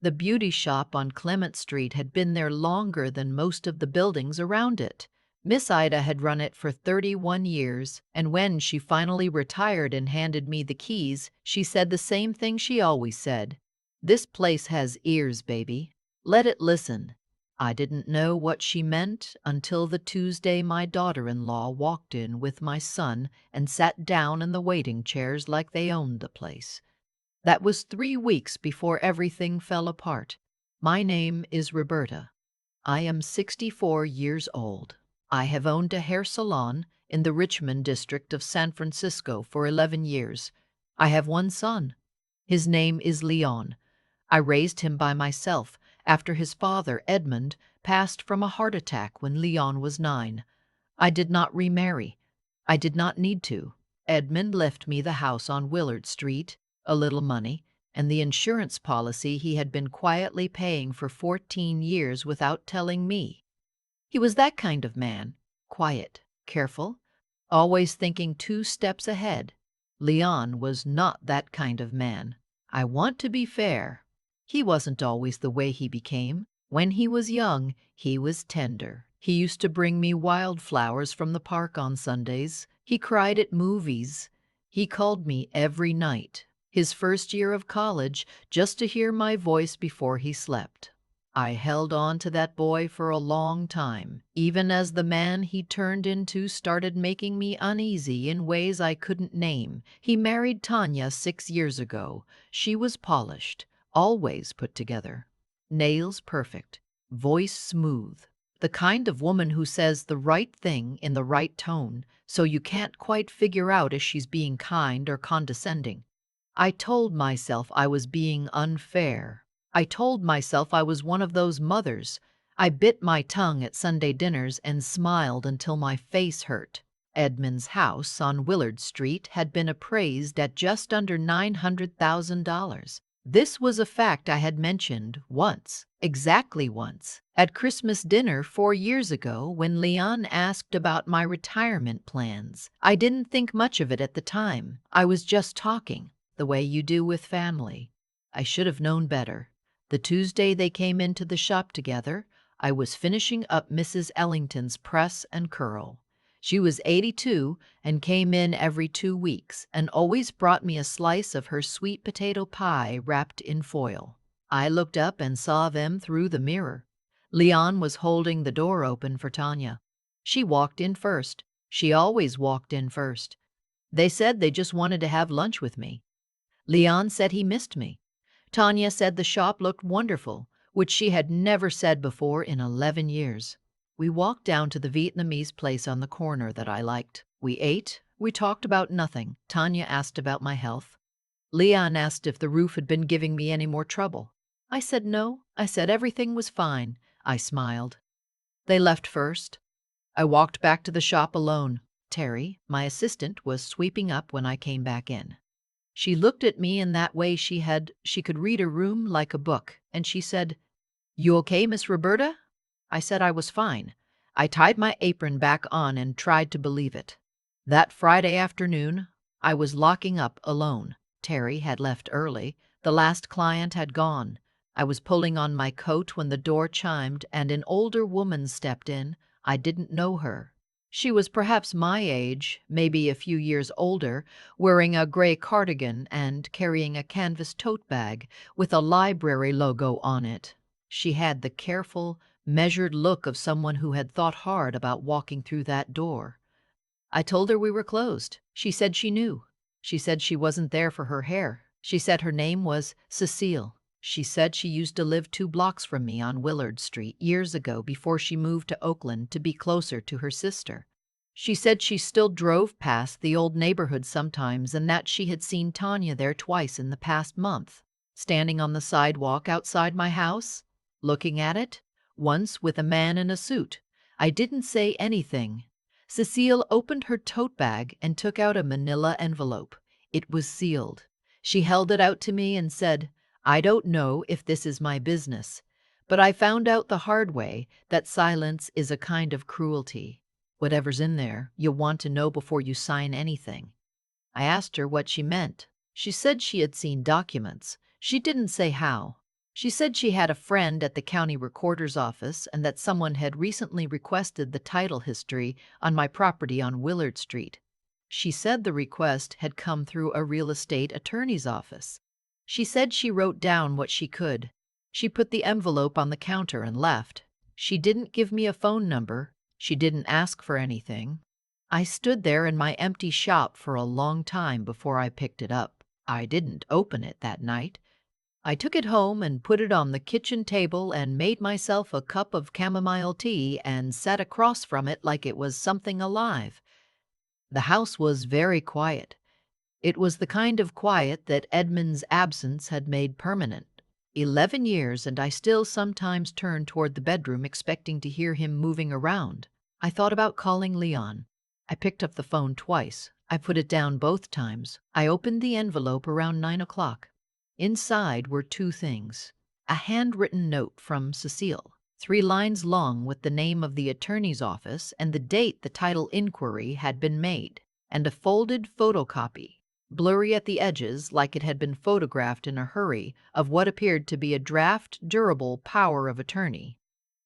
The beauty shop on Clement Street had been there longer than most of the buildings around it. Miss Ida had run it for 31 years, and when she finally retired and handed me the keys, she said the same thing she always said. "This place has ears, baby. Let it listen." I didn't know what she meant until the Tuesday my daughter-in-law walked in with my son and sat down in the waiting chairs like they owned the place. That was 3 weeks before everything fell apart. My name is Roberta. I am 64 years old. I have owned a hair salon in the Richmond district of San Francisco for 11 years. I have one son. His name is Leon. I raised him by myself after his father, Edmund, passed from a heart attack when Leon was 9. I did not remarry. I did not need to. Edmund left me the house on Willard Street, a little money, and the insurance policy he had been quietly paying for 14 years without telling me. He was that kind of man, quiet, careful, always thinking 2 steps ahead. Leon was not that kind of man. I want to be fair. He wasn't always the way he became. When he was young, he was tender. He used to bring me wildflowers from the park on Sundays. He cried at movies. He called me every night, his first year of college, just to hear my voice before he slept. I held on to that boy for a long time, even as the man he turned into started making me uneasy in ways I couldn't name. He married Tanya 6 years ago. She was polished, always put together. Nails perfect, voice smooth. The kind of woman who says the right thing in the right tone, so you can't quite figure out if she's being kind or condescending. I told myself I was being unfair. I told myself I was one of those mothers. I bit my tongue at Sunday dinners and smiled until my face hurt. Edmund's house on Willard Street had been appraised at just under $900,000. This was a fact I had mentioned once, exactly once, at Christmas dinner 4 years ago when Leon asked about my retirement plans. I didn't think much of it at the time. I was just talking, the way you do with family. I should have known better. The Tuesday they came into the shop together, I was finishing up Mrs. Ellington's press and curl. She was 82 and came in every 2 weeks and always brought me a slice of her sweet potato pie wrapped in foil. I looked up and saw them through the mirror. Leon was holding the door open for Tanya. She walked in first. She always walked in first. They said they just wanted to have lunch with me. Leon said he missed me. Tanya said the shop looked wonderful, which she had never said before in 11 years. We walked down to the Vietnamese place on the corner that I liked. We ate. We talked about nothing. Tanya asked about my health. Leon asked if the roof had been giving me any more trouble. I said no. I said everything was fine. I smiled. They left first. I walked back to the shop alone. Terry, my assistant, was sweeping up when I came back in. She looked at me in that way she could read a room like a book, and she said, "You okay, Miss Roberta?" I said I was fine. I tied my apron back on and tried to believe it. That Friday afternoon, I was locking up alone. Terry had left early. The last client had gone. I was pulling on my coat when the door chimed and an older woman stepped in. I didn't know her. She was perhaps my age, maybe a few years older, wearing a gray cardigan and carrying a canvas tote bag with a library logo on it. She had the careful, measured look of someone who had thought hard about walking through that door. I told her we were closed. She said she knew. She said she wasn't there for her hair. She said her name was Cecile. She said she used to live 2 blocks from me on Willard Street years ago before she moved to Oakland to be closer to her sister. She said she still drove past the old neighborhood sometimes and that she had seen Tanya there twice in the past month, standing on the sidewalk outside my house, looking at it, once with a man in a suit. I didn't say anything. Cecile opened her tote bag and took out a manila envelope. It was sealed. She held it out to me and said, "I don't know if this is my business, but I found out the hard way that silence is a kind of cruelty. Whatever's in there, you want to know before you sign anything." I asked her what she meant. She said she had seen documents. She didn't say how. She said she had a friend at the county recorder's office and that someone had recently requested the title history on my property on Willard Street. She said the request had come through a real estate attorney's office. She said she wrote down what she could. She put the envelope on the counter and left. She didn't give me a phone number. She didn't ask for anything. I stood there in my empty shop for a long time before I picked it up. I didn't open it that night. I took it home and put it on the kitchen table and made myself a cup of chamomile tea and sat across from it like it was something alive. The house was very quiet. It was the kind of quiet that Edmund's absence had made permanent. 11 years, and I still sometimes turned toward the bedroom expecting to hear him moving around. I thought about calling Leon. I picked up the phone twice. I put it down both times. I opened the envelope around 9 o'clock. Inside were two things: a handwritten note from Cecile, 3 lines long with the name of the attorney's office and the date the title inquiry had been made, and a folded photocopy, blurry at the edges like it had been photographed in a hurry, of what appeared to be a draft durable power of attorney.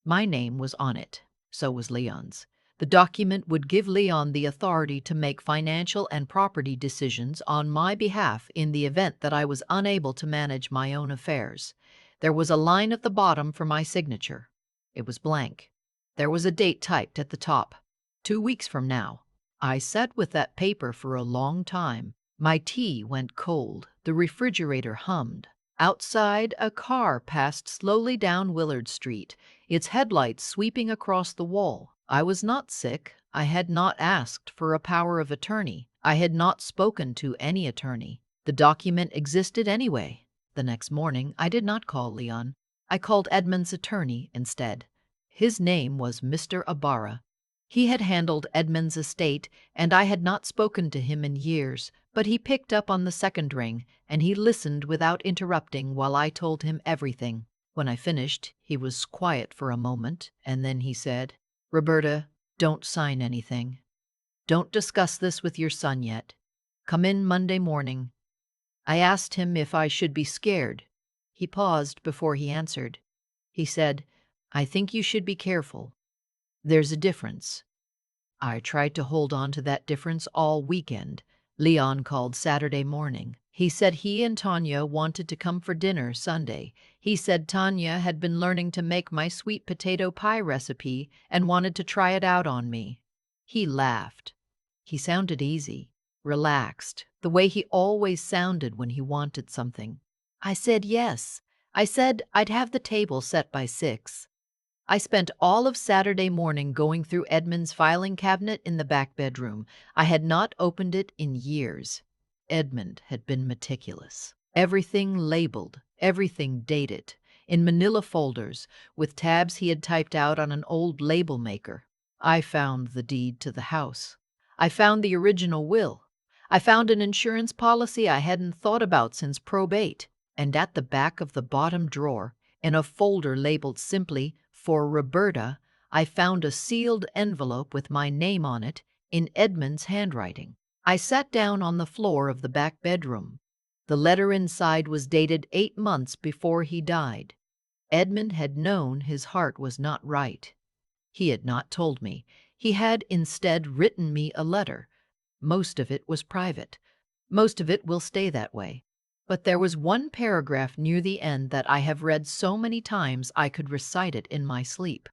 My name was on it. So was Leon's. The document would give Leon the authority to make financial and property decisions on my behalf in the event that I was unable to manage my own affairs. There was a line at the bottom for my signature. It was blank. There was a date typed at the top: 2 weeks from now. I sat with that paper for a long time. My tea went cold. The refrigerator hummed. Outside, a car passed slowly down Willard Street, its headlights sweeping across the wall. I was not sick. I had not asked for a power of attorney. I had not spoken to any attorney. The document existed anyway. The next morning, I did not call Leon. I called Edmund's attorney instead. His name was Mr. Ibarra. He had handled Edmund's estate, and I had not spoken to him in years, but he picked up on the second ring, and he listened without interrupting while I told him everything. When I finished, he was quiet for a moment, and then he said, "Roberta, don't sign anything. Don't discuss this with your son yet. Come in Monday morning." I asked him if I should be scared. He paused before he answered. He said, "I think you should be careful. There's a difference." I tried to hold on to that difference all weekend. Leon called Saturday morning. He said he and Tanya wanted to come for dinner Sunday. He said Tanya had been learning to make my sweet potato pie recipe and wanted to try it out on me. He laughed. He sounded easy, relaxed, the way he always sounded when he wanted something. I said yes. I said I'd have the table set by 6. I spent all of Saturday morning going through Edmund's filing cabinet in the back bedroom. I had not opened it in years. Edmund had been meticulous. Everything labeled, everything dated, in manila folders, with tabs he had typed out on an old label maker. I found the deed to the house. I found the original will. I found an insurance policy I hadn't thought about since probate. And at the back of the bottom drawer, in a folder labeled simply "For Roberta," I found a sealed envelope with my name on it in Edmund's handwriting. I sat down on the floor of the back bedroom. The letter inside was dated 8 months before he died. Edmund had known his heart was not right. He had not told me. He had instead written me a letter. Most of it was private. Most of it will stay that way. But there was one paragraph near the end that I have read so many times I could recite it in my sleep.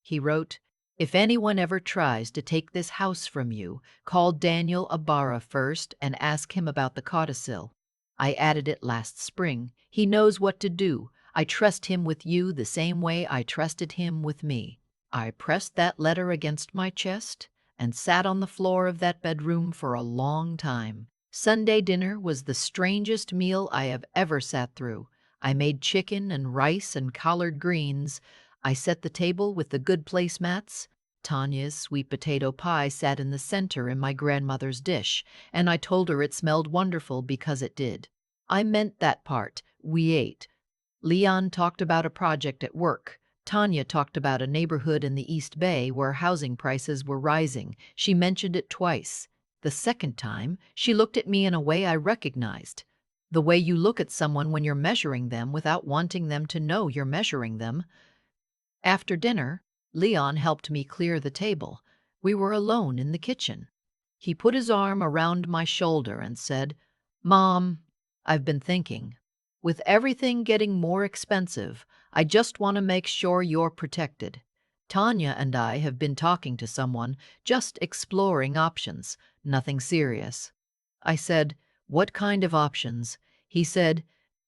He wrote, "If anyone ever tries to take this house from you, call Daniel Ibarra first and ask him about the codicil. I added it last spring. He knows what to do. I trust him with you the same way I trusted him with me." I pressed that letter against my chest and sat on the floor of that bedroom for a long time. Sunday dinner was the strangest meal I have ever sat through. I made chicken and rice and collard greens. I set the table with the good placemats. Tanya's sweet potato pie sat in the center in my grandmother's dish, and I told her it smelled wonderful because it did. I meant that part. We ate. Leon talked about a project at work. Tanya talked about a neighborhood in the East Bay where housing prices were rising. She mentioned it twice. The second time, she looked at me in a way I recognized. The way you look at someone when you're measuring them without wanting them to know you're measuring them. After dinner, Leon helped me clear the table. We were alone in the kitchen. He put his arm around my shoulder and said, "Mom, I've been thinking. With everything getting more expensive, I just want to make sure you're protected. Tanya and I have been talking to someone, just exploring options, nothing serious." I said, "What kind of options?" He said,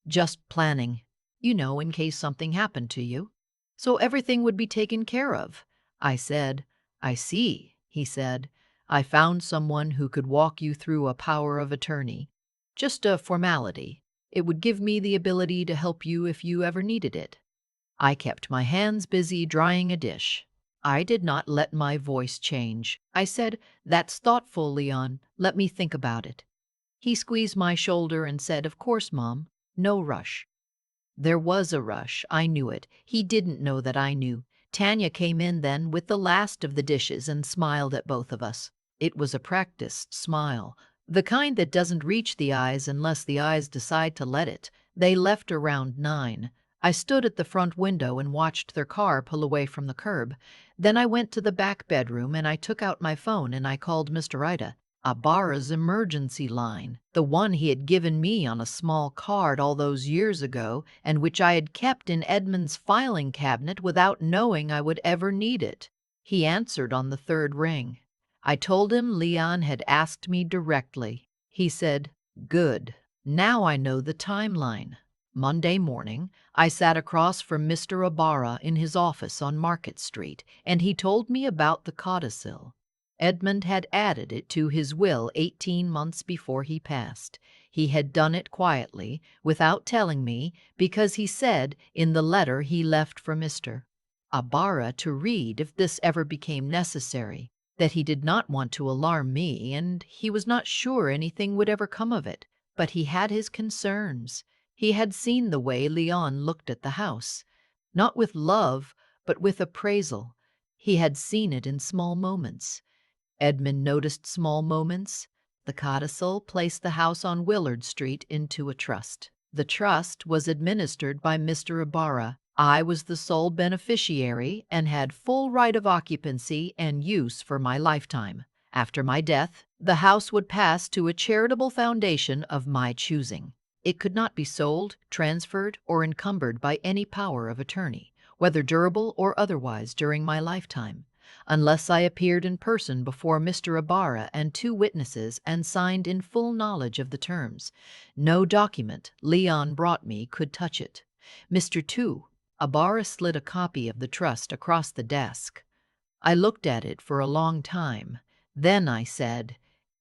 "Just planning, in case something happened to you. So everything would be taken care of." I said, "I see." He said, "I found someone who could walk you through a power of attorney. Just a formality. It would give me the ability to help you if you ever needed it." I kept my hands busy drying a dish. I did not let my voice change. I said, "That's thoughtful, Leon. Let me think about it." He squeezed my shoulder and said, "Of course, Mom. No rush." There was a rush. I knew it. He didn't know that I knew. Tanya came in then with the last of the dishes and smiled at both of us. It was a practiced smile, the kind that doesn't reach the eyes unless the eyes decide to let it. They left around 9. I stood at the front window and watched their car pull away from the curb. Then I went to the back bedroom and I took out my phone and I called Mr. Ida. Ibarra's emergency line, the one he had given me on a small card all those years ago and which I had kept in Edmund's filing cabinet without knowing I would ever need it. He answered on the third ring. I told him Leon had asked me directly. He said, "Good. Now I know the timeline." Monday morning, I sat across from Mr. Ibarra in his office on Market Street, and he told me about the codicil. Edmund had added it to his will 18 months before he passed. He had done it quietly, without telling me, because he said in the letter he left for Mr. Ibarra to read if this ever became necessary, that he did not want to alarm me and he was not sure anything would ever come of it, but he had his concerns. He had seen the way Leon looked at the house, not with love, but with appraisal. He had seen it in small moments. Edmund noticed small moments. The codicil placed the house on Willard Street into a trust. The trust was administered by Mr. Ibarra. I was the sole beneficiary and had full right of occupancy and use for my lifetime. After my death, the house would pass to a charitable foundation of my choosing. It could not be sold, transferred, or encumbered by any power of attorney, whether durable or otherwise, during my lifetime, unless I appeared in person before Mr. Ibarra and 2 witnesses and signed in full knowledge of the terms. No document Leon brought me could touch it. Mr. 2. Ibarra slid a copy of the trust across the desk. I looked at it for a long time. Then I said,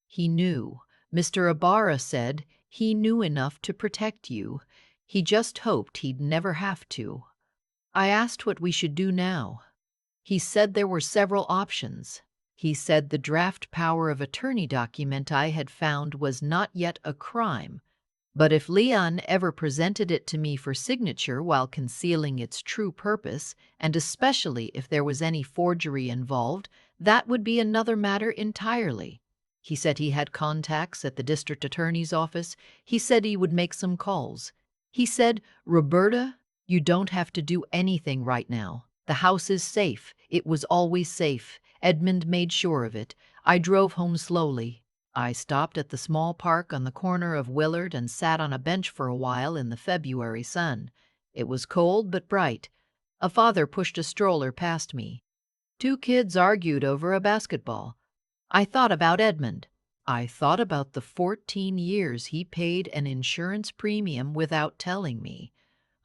"He knew." Mr. Ibarra said, "He knew enough to protect you. He just hoped he'd never have to." I asked what we should do now. He said there were several options. He said the draft power of attorney document I had found was not yet a crime, but if Leon ever presented it to me for signature while concealing its true purpose, and especially if there was any forgery involved, that would be another matter entirely. He said he had contacts at the district attorney's office. He said he would make some calls. He said, "Roberta, you don't have to do anything right now. The house is safe. It was always safe. Edmund made sure of it." I drove home slowly. I stopped at the small park on the corner of Willard and sat on a bench for a while in the February sun. It was cold but bright. A father pushed a stroller past me. 2 kids argued over a basketball. I thought about Edmund. I thought about the 14 years he paid an insurance premium without telling me.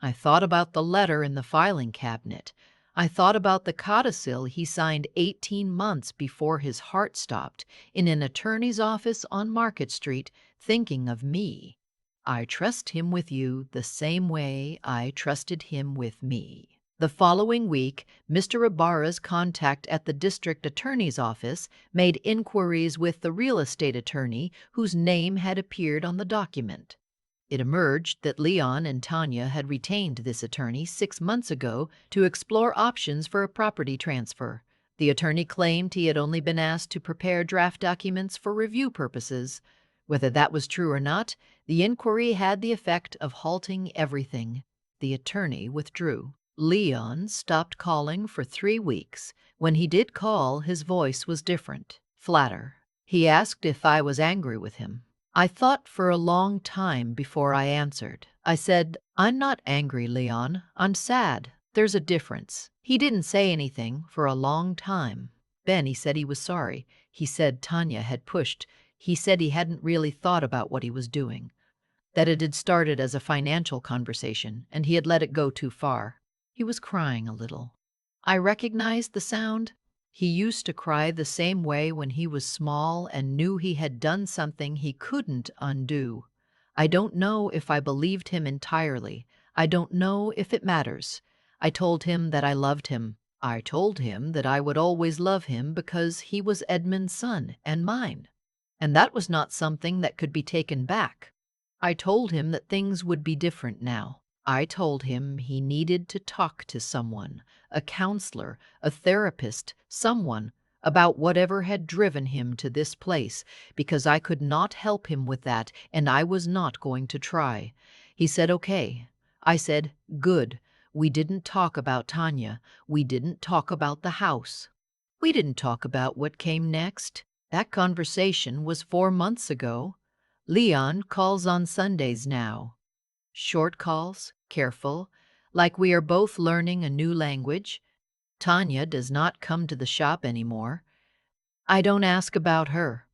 I thought about the letter in the filing cabinet. I thought about the codicil he signed 18 months before his heart stopped in an attorney's office on Market Street, thinking of me. I trust him with you the same way I trusted him with me. The following week, Mr. Ibarra's contact at the district attorney's office made inquiries with the real estate attorney whose name had appeared on the document. It emerged that Leon and Tanya had retained this attorney 6 months ago to explore options for a property transfer. The attorney claimed he had only been asked to prepare draft documents for review purposes. Whether that was true or not, the inquiry had the effect of halting everything. The attorney withdrew. Leon stopped calling for 3 weeks. When he did call, his voice was different, flatter. He asked if I was angry with him. I thought for a long time before I answered. I said, "I'm not angry, Leon. I'm sad. There's a difference." He didn't say anything for a long time. Then he said he was sorry. He said Tanya had pushed. He said he hadn't really thought about what he was doing, that it had started as a financial conversation and he had let it go too far. He was crying a little. I recognized the sound. He used to cry the same way when he was small and knew he had done something he couldn't undo. I don't know if I believed him entirely. I don't know if it matters. I told him that I loved him. I told him that I would always love him because he was Edmund's son and mine. And that was not something that could be taken back. I told him that things would be different now. I told him he needed to talk to someone, a counselor, a therapist, someone, about whatever had driven him to this place, because I could not help him with that, and I was not going to try. He said, "Okay." I said, "Good. We didn't talk about Tanya. We didn't talk about the house. We didn't talk about what came next. That conversation was 4 months ago. Leon calls on Sundays now. Short calls, careful, like we are both learning a new language. Tanya does not come to the shop anymore. I don't ask about her.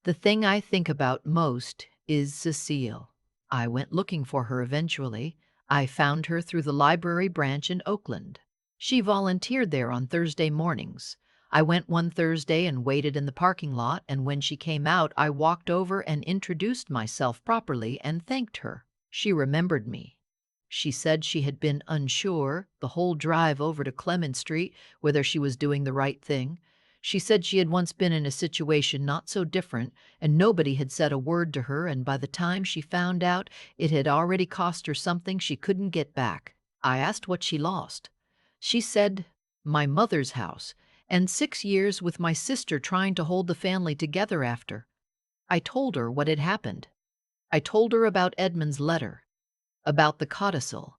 The thing I think about most is Cecile. I went looking for her eventually. I found her through the library branch in Oakland. She volunteered there on Thursday mornings. I went one Thursday and waited in the parking lot, and when she came out, I walked over and introduced myself properly and thanked her. She remembered me. She said she had been unsure the whole drive over to Clement Street whether she was doing the right thing. She said she had once been in a situation not so different, and nobody had said a word to her, and by the time she found out, it had already cost her something she couldn't get back. I asked what she lost. She said, "My mother's house, and 6 years with my sister trying to hold the family together after." I told her what had happened. I told her about Edmund's letter, about the codicil,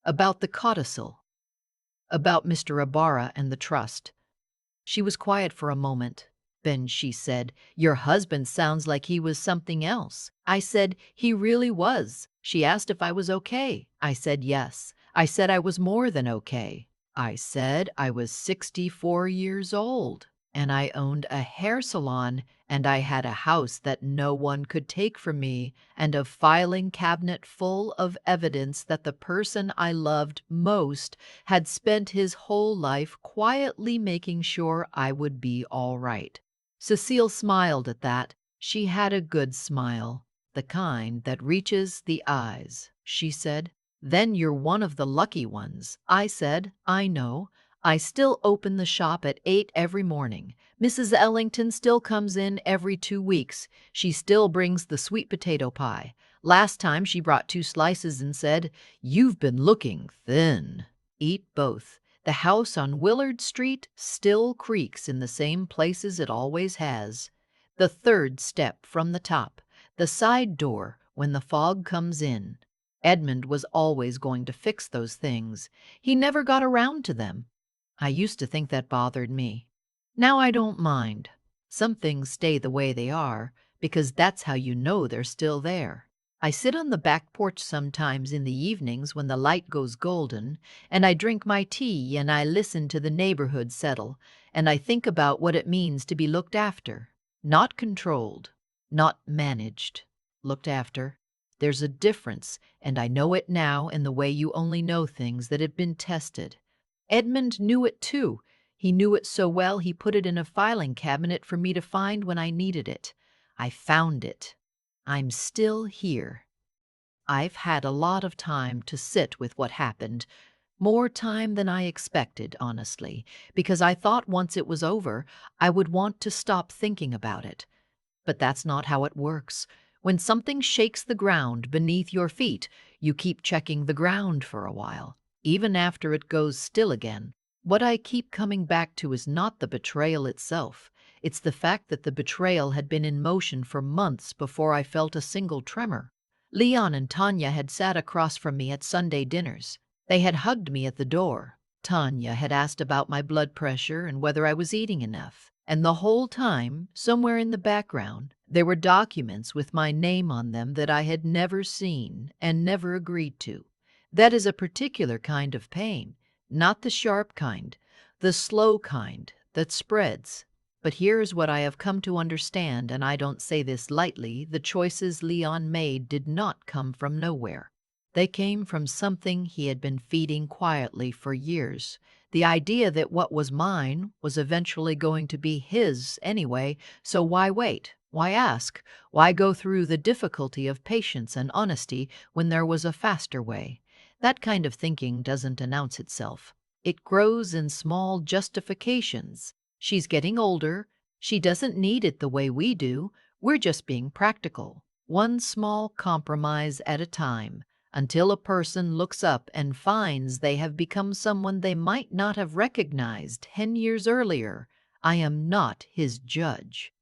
about the codicil, about Mr. Ibarra and the trust. She was quiet for a moment. Then she said, "Your husband sounds like he was something else." I said, "He really was." She asked if I was okay. I said yes. I said I was more than okay. I said I was 64 years old, and I owned a hair salon, and I had a house that no one could take from me, and a filing cabinet full of evidence that the person I loved most had spent his whole life quietly making sure I would be all right. Cecile smiled at that. She had a good smile, the kind that reaches the eyes. She said, "Then you're one of the lucky ones." I said, "I know. I still open the shop at 8 every morning. Mrs. Ellington still comes in every 2 weeks. She still brings the sweet potato pie. Last time she brought 2 slices and said, 'You've been looking thin.' Eat both. The house on Willard Street still creaks in the same places it always has. The third step from the top, the side door when the fog comes in. Edmund was always going to fix those things. He never got around to them. I used to think that bothered me. Now I don't mind. Some things stay the way they are because that's how you know they're still there. I sit on the back porch sometimes in the evenings when the light goes golden, and I drink my tea and I listen to the neighborhood settle, and I think about what it means to be looked after. Not controlled, not managed. Looked after. There's a difference, and I know it now in the way you only know things that have been tested. Edmund knew it too. He knew it so well he put it in a filing cabinet for me to find when I needed it. I found it. I'm still here. I've had a lot of time to sit with what happened. More time than I expected, honestly, because I thought once it was over, I would want to stop thinking about it. But that's not how it works. When something shakes the ground beneath your feet, you keep checking the ground for a while, even after it goes still again. What I keep coming back to is not the betrayal itself. It's the fact that the betrayal had been in motion for months before I felt a single tremor. Leon and Tanya had sat across from me at Sunday dinners. They had hugged me at the door. Tanya had asked about my blood pressure and whether I was eating enough. And the whole time, somewhere in the background, there were documents with my name on them that I had never seen and never agreed to. That is a particular kind of pain, not the sharp kind, the slow kind that spreads. But here's what I have come to understand, and I don't say this lightly: the choices Leon made did not come from nowhere. They came from something he had been feeding quietly for years. The idea that what was mine was eventually going to be his anyway, so why wait? Why ask? Why go through the difficulty of patience and honesty when there was a faster way? That kind of thinking doesn't announce itself. It grows in small justifications. She's getting older. She doesn't need it the way we do. We're just being practical, one small compromise at a time, until a person looks up and finds they have become someone they might not have recognized 10 years earlier. I am not his judge.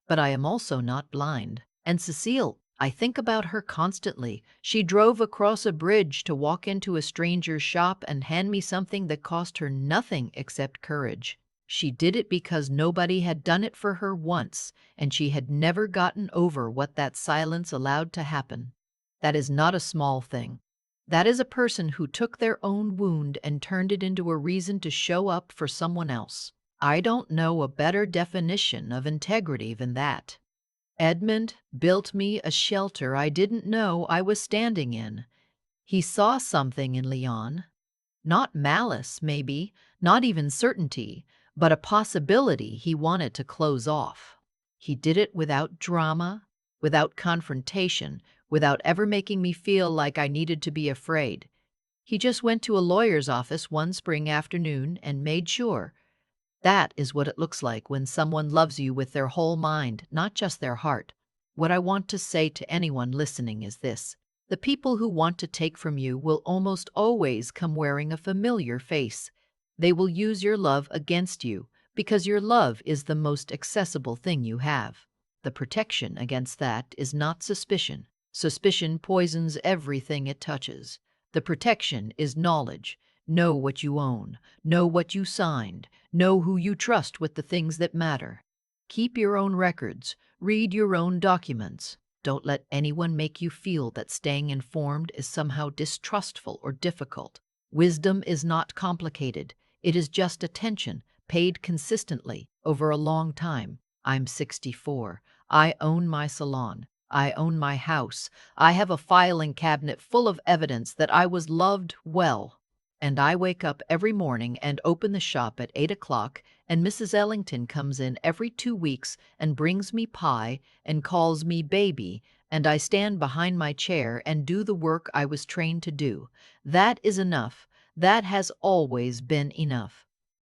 But I am also not blind. And Cecile, I think about her constantly. She drove across a bridge to walk into a stranger's shop and hand me something that cost her nothing except courage. She did it because nobody had done it for her once, and she had never gotten over what that silence allowed to happen. That is not a small thing. That is a person who took their own wound and turned it into a reason to show up for someone else. I don't know a better definition of integrity than that. Edmund built me a shelter I didn't know I was standing in. He saw something in Leon. Not malice, maybe, not even certainty, but a possibility he wanted to close off. He did it without drama, without confrontation, without ever making me feel like I needed to be afraid. He just went to a lawyer's office one spring afternoon and made sure. That is what it looks like when someone loves you with their whole mind, not just their heart. What I want to say to anyone listening is this: the people who want to take from you will almost always come wearing a familiar face. They will use your love against you because your love is the most accessible thing you have. The protection against that is not suspicion. Suspicion poisons everything it touches. The protection is knowledge. Know what you own. Know what you signed. Know who you trust with the things that matter. Keep your own records. Read your own documents. Don't let anyone make you feel that staying informed is somehow distrustful or difficult. Wisdom is not complicated. It is just attention, paid consistently over a long time. I'm 64. I own my salon. I own my house. I have a filing cabinet full of evidence that I was loved well. And I wake up every morning and open the shop at 8 o'clock, and Mrs. Ellington comes in every 2 weeks and brings me pie and calls me baby, and I stand behind my chair and do the work I was trained to do. That is enough. That has always been enough.